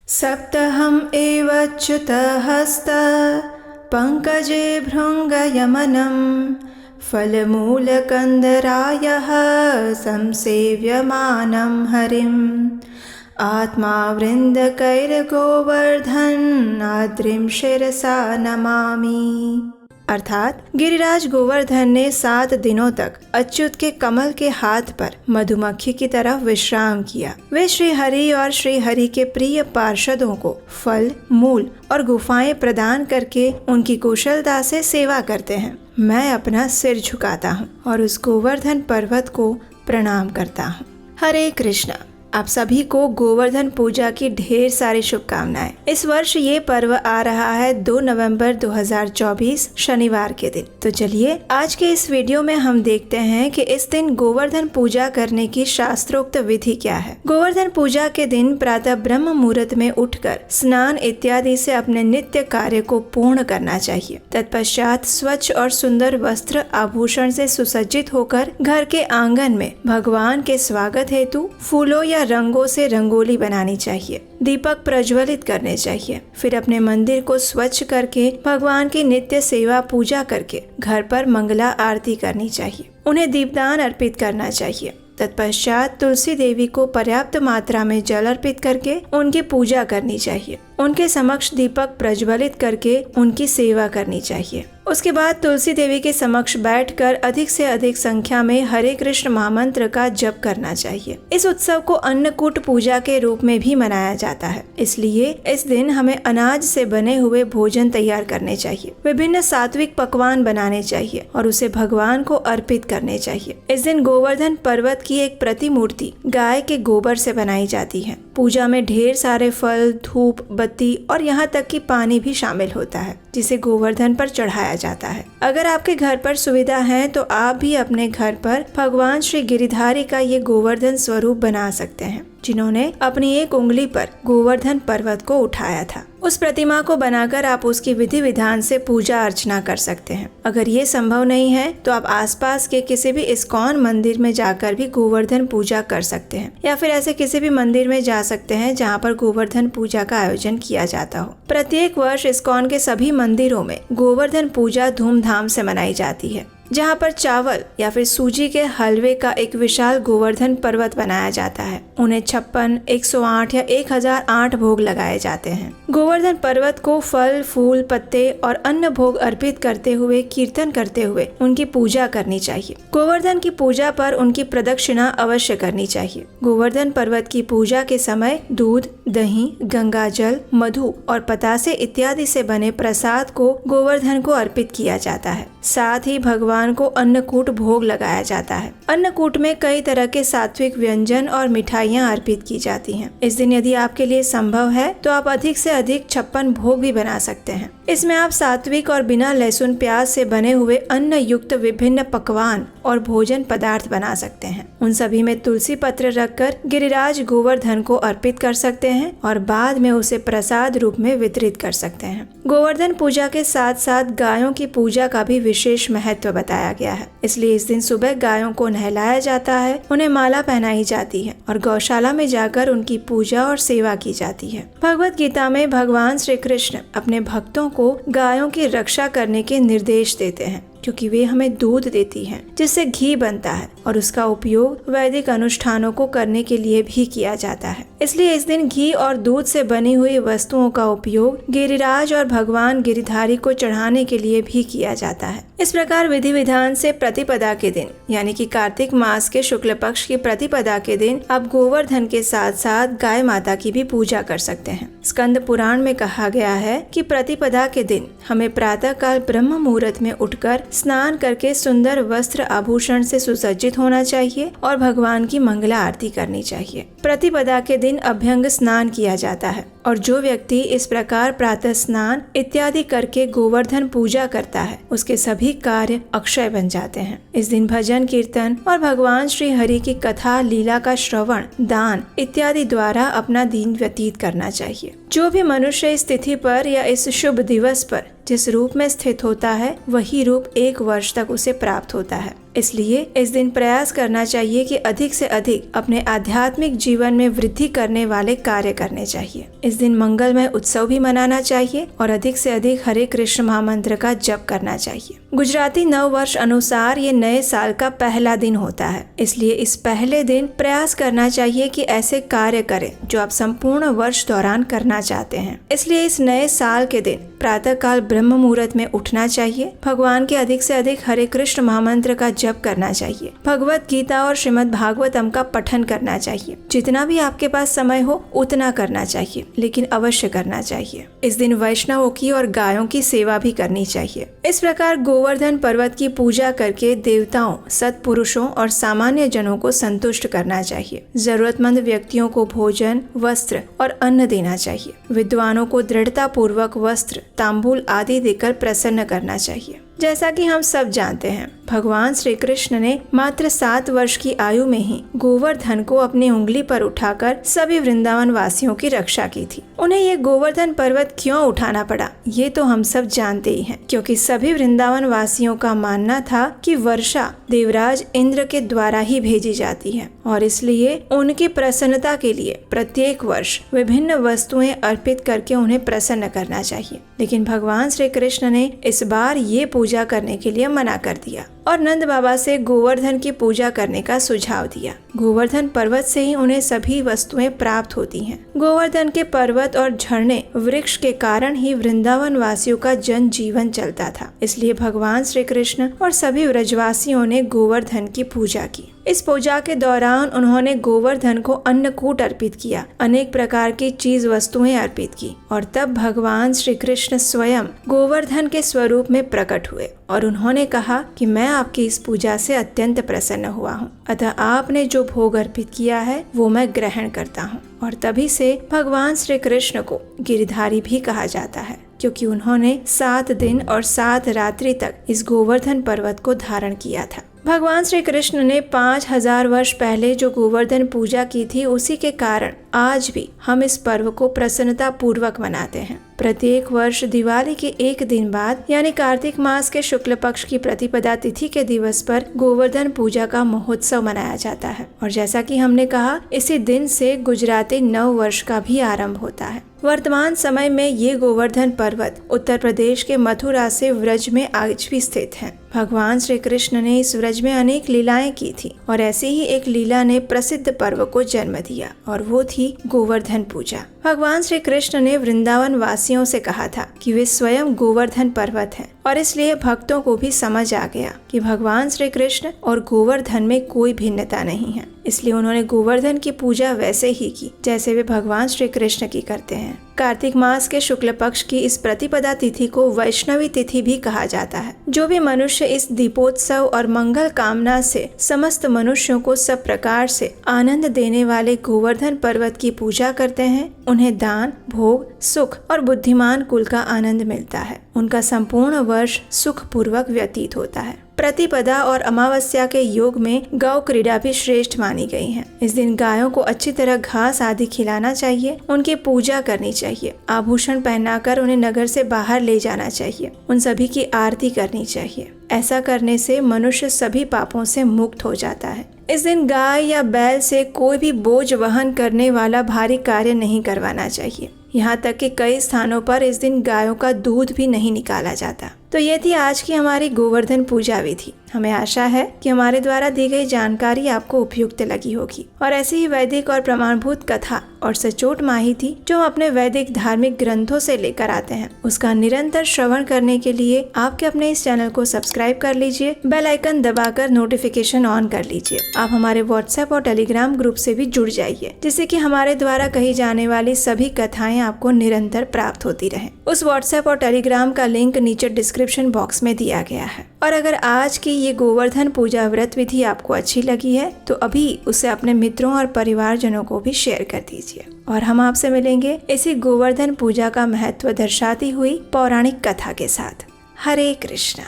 सप्तहम् एवच्युतहस्त पंकजे भृङ्गयमनं फलमूलकन्दरायः संसेव्यमानं हरिम् आत्मावृन्दकैर्गोवर्धन आद्रिं शिरसा नमामि। अर्थात गिरिराज गोवर्धन ने 7 दिनों तक अच्युत के कमल के हाथ पर मधुमक्खी की तरह विश्राम किया। वे श्री हरि और श्री हरि के प्रिय पार्षदों को फल, मूल और गुफाएं प्रदान करके उनकी कुशलता से सेवा करते हैं। मैं अपना सिर झुकाता हूँ और उस गोवर्धन पर्वत को प्रणाम करता हूँ। हरे कृष्ण। आप सभी को गोवर्धन पूजा की ढेर सारी शुभकामनाएं। इस वर्ष ये पर्व आ रहा है 2 नवंबर 2024 शनिवार के दिन। तो चलिए आज के इस वीडियो में हम देखते हैं कि इस दिन गोवर्धन पूजा करने की शास्त्रोक्त विधि क्या है। गोवर्धन पूजा के दिन प्रातः ब्रह्म मुहूर्त में उठकर स्नान इत्यादि से अपने नित्य कार्य को पूर्ण करना चाहिए। तत्पश्चात स्वच्छ और सुंदर वस्त्र आभूषण से सुसज्जित होकर घर के आंगन में भगवान के स्वागत हेतु फूलों या रंगों से रंगोली बनानी चाहिए। दीपक प्रज्वलित करने चाहिए। फिर अपने मंदिर को स्वच्छ करके भगवान की नित्य सेवा पूजा करके घर पर मंगला आरती करनी चाहिए। उन्हें दीपदान अर्पित करना चाहिए। तत्पश्चात तुलसी देवी को पर्याप्त मात्रा में जल अर्पित करके उनकी पूजा करनी चाहिए। उनके समक्ष दीपक प्रज्वलित करके उनकी सेवा करनी चाहिए। उसके बाद तुलसी देवी के समक्ष बैठकर अधिक से अधिक संख्या में हरे कृष्ण महामंत्र का जप करना चाहिए। इस उत्सव को अन्नकूट पूजा के रूप में भी मनाया जाता है। इसलिए इस दिन हमें अनाज से बने हुए भोजन तैयार करने चाहिए। विभिन्न सात्विक पकवान बनाने चाहिए और उसे भगवान को अर्पित करने चाहिए। इस दिन गोवर्धन पर्वत की एक प्रतिमूर्ति गाय के गोबर से बनाई जाती है। पूजा में ढेर सारे फल, धूप, बत्ती और यहाँ तक कि पानी भी शामिल होता है, जिसे गोवर्धन पर चढ़ाया जाता है। अगर आपके घर पर सुविधा है तो आप भी अपने घर पर भगवान श्री गिरिधारी का ये गोवर्धन स्वरूप बना सकते हैं, जिन्होंने अपनी एक उंगली पर गोवर्धन पर्वत को उठाया था। उस प्रतिमा को बनाकर आप उसकी विधि विधान से पूजा अर्चना कर सकते हैं। अगर ये संभव नहीं है तो आप आसपास के किसी भी इस्कॉन मंदिर में जाकर भी गोवर्धन पूजा कर सकते हैं, या फिर ऐसे किसी भी मंदिर में जा सकते हैं जहाँ पर गोवर्धन पूजा का आयोजन किया जाता हो। प्रत्येक वर्ष इस्कॉन के सभी मंदिरों में गोवर्धन पूजा धूमधाम से मनाई जाती है, जहाँ पर चावल या फिर सूजी के हलवे का एक विशाल गोवर्धन पर्वत बनाया जाता है। उन्हें 56, 108 या 1008 भोग लगाए जाते हैं। गोवर्धन पर्वत को फल, फूल, पत्ते और अन्य भोग अर्पित करते हुए, कीर्तन करते हुए उनकी पूजा करनी चाहिए। गोवर्धन की पूजा पर उनकी प्रदक्षिणा अवश्य करनी चाहिए। गोवर्धन पर्वत की पूजा के समय दूध, दही, गंगा जल, मधु और पतासे इत्यादि से बने प्रसाद को गोवर्धन को अर्पित किया जाता है। साथ ही भगवान को अन्नकूट भोग लगाया जाता है। अन्नकूट में कई तरह के सात्विक व्यंजन और मिठाइयाँ अर्पित की जाती हैं। इस दिन यदि आपके लिए संभव है तो आप अधिक से अधिक 56 भोग भी बना सकते हैं। इसमें आप सात्विक और बिना लहसुन प्याज से बने हुए अन्न युक्त विभिन्न पकवान और भोजन पदार्थ बना सकते हैं। उन सभी में तुलसी पत्र रखकर गिरिराज गोवर्धन को अर्पित कर सकते हैं और बाद में उसे प्रसाद रूप में वितरित कर सकते हैं। गोवर्धन पूजा के साथ साथ गायों की पूजा का भी विशेष महत्व बताया गया है। इसलिए इस दिन सुबह गायों को नहलाया जाता है, उन्हें माला पहनाई जाती है और गौशाला में जाकर उनकी पूजा और सेवा की जाती है। भगवत गीता में भगवान श्री कृष्ण अपने भक्तों को गायों की रक्षा करने के निर्देश देते हैं, क्योंकि वे हमें दूध देती हैं, जिससे घी बनता है और उसका उपयोग वैदिक अनुष्ठानों को करने के लिए भी किया जाता है। इसलिए इस दिन घी और दूध से बनी हुई वस्तुओं का उपयोग गिरिराज और भगवान गिरिधारी को चढ़ाने के लिए भी किया जाता है। इस प्रकार विधि विधान से प्रतिपदा के दिन, यानी कि कार्तिक मास के शुक्ल पक्ष की प्रतिपदा के दिन आप गोवर्धन के साथ साथ गाय माता की भी पूजा कर सकते हैं। स्कंद पुराण में कहा गया है कि प्रतिपदा के दिन हमें प्रातः काल ब्रह्म मुहूर्त में उठकर स्नान करके सुंदर वस्त्र आभूषण से सुसज्जित होना चाहिए और भगवान की मंगला आरती करनी चाहिए। प्रतिपदा के दिन अभ्यंग स्नान किया जाता है और जो व्यक्ति इस प्रकार प्रातः स्नान इत्यादि करके गोवर्धन पूजा करता है, उसके सभी कार्य अक्षय बन जाते हैं। इस दिन भजन, कीर्तन और भगवान श्री हरि की कथा, लीला का श्रवण, दान इत्यादि द्वारा अपना दिन व्यतीत करना चाहिए। जो भी मनुष्य इस तिथि पर या इस शुभ दिवस पर जिस रूप में स्थित होता है, वही रूप 1 वर्ष तक उसे प्राप्त होता है। इसलिए इस दिन प्रयास करना चाहिए कि अधिक से अधिक अपने आध्यात्मिक जीवन में वृद्धि करने वाले कार्य करने चाहिए। इस दिन मंगलमय उत्सव भी मनाना चाहिए और अधिक से अधिक हरे कृष्ण महामंत्र का जप करना चाहिए। गुजराती नव वर्ष अनुसार ये नए साल का पहला दिन होता है, इसलिए इस पहले दिन प्रयास करना चाहिए कि ऐसे कार्य करें जो आप संपूर्ण वर्ष दौरान करना चाहते हैं। इसलिए इस नए साल के दिन प्रातः काल ब्रह्म मुहूर्त में उठना चाहिए, भगवान के अधिक से अधिक हरे कृष्ण महामंत्र का जप करना चाहिए, भगवत गीता और श्रीमद् भागवतम का पठन करना चाहिए। जितना भी आपके पास समय हो उतना करना चाहिए, लेकिन अवश्य करना चाहिए। इस दिन वैष्णवों की और गायों की सेवा भी करनी चाहिए। इस प्रकार गोवर्धन पर्वत की पूजा करके देवताओं, सत्पुरुषों और सामान्य जनों को संतुष्ट करना चाहिए। जरूरतमंद व्यक्तियों को भोजन, वस्त्र और अन्न देना चाहिए। विद्वानों को दृढ़ता पूर्वक वस्त्र, तांबूल आदि देकर प्रसन्न करना चाहिए। जैसा कि हम सब जानते हैं, भगवान श्री कृष्ण ने मात्र 7 वर्ष की आयु में ही गोवर्धन को अपनी उंगली पर उठाकर सभी वृंदावन वासियों की रक्षा की थी। उन्हें ये गोवर्धन पर्वत क्यों उठाना पड़ा, ये तो हम सब जानते ही हैं, क्योंकि सभी वृंदावन वासियों का मानना था कि वर्षा देवराज इंद्र के द्वारा ही भेजी जाती है और इसलिए उनकी प्रसन्नता के लिए प्रत्येक वर्ष विभिन्न वस्तुएं अर्पित करके उन्हें प्रसन्न करना चाहिए। लेकिन भगवान श्री कृष्ण ने इस बार ये पूजा करने के लिए मना कर दिया और नंद बाबा से गोवर्धन की पूजा करने का सुझाव दिया। गोवर्धन पर्वत से ही उन्हें सभी वस्तुएं प्राप्त होती हैं। गोवर्धन के पर्वत और झरने वृक्ष के कारण ही वृंदावन वासियों का जन जीवन चलता था। इसलिए भगवान श्री कृष्ण और सभी व्रजवासियों ने गोवर्धन की पूजा की। इस पूजा के दौरान उन्होंने गोवर्धन को अन्नकूट अर्पित किया, अनेक प्रकार की चीज वस्तुएं अर्पित की और तब भगवान श्री कृष्ण स्वयं गोवर्धन के स्वरूप में प्रकट हुए और उन्होंने कहा कि मैं आपकी इस पूजा से अत्यंत प्रसन्न हुआ हूँ, अतः आपने जो भोग अर्पित किया है वो मैं ग्रहण करता हूँ। और तभी से भगवान श्री कृष्ण को गिरधारी भी कहा जाता है, क्योंकि उन्होंने 7 दिन और 7 रात्रि तक इस गोवर्धन पर्वत को धारण किया था। भगवान श्री कृष्ण ने 5000 वर्ष पहले जो गोवर्धन पूजा की थी, उसी के कारण आज भी हम इस पर्व को प्रसन्नता पूर्वक मनाते हैं। प्रत्येक वर्ष दिवाली के एक दिन बाद यानी कार्तिक मास के शुक्ल पक्ष की प्रतिपदा तिथि के दिवस पर गोवर्धन पूजा का महोत्सव मनाया जाता है और जैसा कि हमने कहा, इसी दिन से गुजराती नव वर्ष का भी आरंभ होता है। वर्तमान समय में ये गोवर्धन पर्वत उत्तर प्रदेश के मथुरा से व्रज में आज भी स्थित है। भगवान श्री कृष्ण ने इस व्रज में अनेक लीलाएं की थी और ऐसी ही एक लीला ने प्रसिद्ध पर्व को जन्म दिया और वो थी गोवर्धन पूजा। भगवान श्री कृष्ण ने वृंदावन वासियों से कहा था कि वे स्वयं गोवर्धन पर्वत हैं और इसलिए भक्तों को भी समझ आ गया कि भगवान श्री कृष्ण और गोवर्धन में कोई भिन्नता नहीं है। इसलिए उन्होंने गोवर्धन की पूजा वैसे ही की जैसे वे भगवान श्री कृष्ण की करते हैं। कार्तिक मास के शुक्ल पक्ष की इस प्रतिपदा तिथि को वैष्णवी तिथि भी कहा जाता है। जो भी मनुष्य इस दीपोत्सव और मंगल कामना से समस्त मनुष्यों को सब प्रकार से आनंद देने वाले गोवर्धन पर्वत की पूजा करते हैं, उन्हें दान, भोग, सुख और बुद्धिमान कुल का आनंद मिलता है। उनका संपूर्ण वर्ष सुख पूर्वक व्यतीत होता है। प्रतिपदा और अमावस्या के योग में गौ क्रीड़ा भी श्रेष्ठ मानी गई है। इस दिन गायों को अच्छी तरह घास आदि खिलाना चाहिए, उनकी पूजा करनी चाहिए, आभूषण पहनाकर उन्हें नगर से बाहर ले जाना चाहिए, उन सभी की आरती करनी चाहिए। ऐसा करने से मनुष्य सभी पापों से मुक्त हो जाता है। इस दिन गाय या बैल से कोई भी बोझ वहन करने वाला भारी कार्य नहीं करवाना चाहिए। यहाँ तक कि कई स्थानों पर इस दिन गायों का दूध भी नहीं निकाला जाता। तो ये थी आज की हमारी गोवर्धन पूजा विधि। हमें आशा है कि हमारे द्वारा दी गई जानकारी आपको उपयुक्त लगी होगी और ऐसी ही वैदिक और प्रमाणभूत कथा और सचोट माहिती जो हम अपने वैदिक धार्मिक ग्रंथों से लेकर आते हैं, उसका निरंतर श्रवण करने के लिए आपके अपने इस चैनल को सब्सक्राइब कर लीजिए, बेल आइकन दबाकर नोटिफिकेशन ऑन कर लीजिए। आप हमारे व्हाट्सएप और टेलीग्राम ग्रुप से भी जुड़ जाइए, जिससे कि हमारे द्वारा कही जाने वाली सभी कथाएं आपको निरंतर प्राप्त होती रहें। उस व्हाट्सएप और टेलीग्राम का लिंक नीचे डिस्क्रिप्शन बॉक्स में दिया गया है। और अगर आज की ये गोवर्धन पूजा व्रत विधि आपको अच्छी लगी है तो अभी उसे अपने मित्रों और परिवारजनों को भी शेयर कर दीजिए। और हम आपसे मिलेंगे इसी गोवर्धन पूजा का महत्व दर्शाती हुई पौराणिक कथा के साथ। हरे कृष्णा।